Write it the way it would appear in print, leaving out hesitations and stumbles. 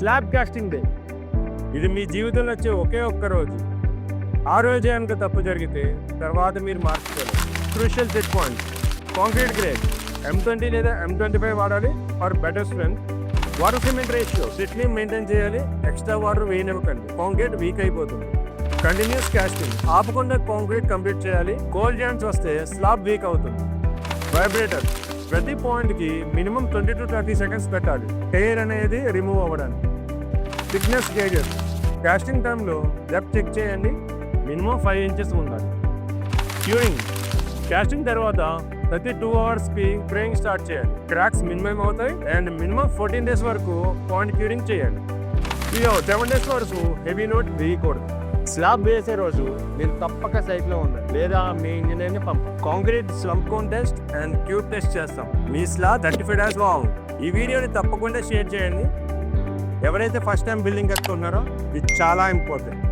Slab casting day. ఇది మీ జీవితంలో వచ్చే ఒకే ఒక్క రోజు. ఆ రోజే కనుక తప్పు జరిగితే తర్వాత మీరు మార్చుకోలేదు. Crucial check point. Concrete grade M20 లేదా M25 వాడాలి for better strength. Water cement ratio strictly maintain చేయాలి. ఎక్స్ట్రా వాటర్ వేయనివ్వకండి, కాంక్రీట్ వీక్ అయిపోతుంది. కంటిన్యూస్ కాస్టింగ్, ఆపకుండా కాంక్రీట్ కంప్లీట్ చేయాలి. కోల్డ్ జాయింట్స్ వస్తే స్లాబ్ వీక్ అవుతుంది. వైబ్రేటర్, ప్రతి పాయింట్కి మినిమం 20 to 30 seconds పెట్టాలి, ఎయిర్ అనేది రిమూవ్ అవ్వడానికి. థిక్నెస్ గేజెస్, కాస్టింగ్ టైంలో డెప్త్ చెక్ చేయండి, మినిమం 5 inches ఉండాలి. క్యూరింగ్, కాస్టింగ్ తర్వాత ప్రతి 2 hours-కి క్యూరింగ్ స్టార్ట్ చేయాలి. క్రాక్స్ మినిమం అవుతాయి అండ్ మినిమం 14 days వరకు పాయింట్ క్యూరింగ్ చేయాలి. 7 days వరకు హెవీ లోడ్ వేయకూడదు. స్లాబ్ వేసే రోజు మీరు తప్పక సైట్లో ఉండాలి లేదా మీ ఇంజనీర్ని పంపండి. Concrete slum cone test and cube test చేస్తాం. మీ స్లాబ్ 35 days బాగుంది. ఈ వీడియోని తప్పకుండా షేర్ చేయండి. ఎవరైతే ఫస్ట్ టైం బిల్డింగ్ కట్టుకుంటున్నారో ఇది చాలా ఇంపార్టెంట్.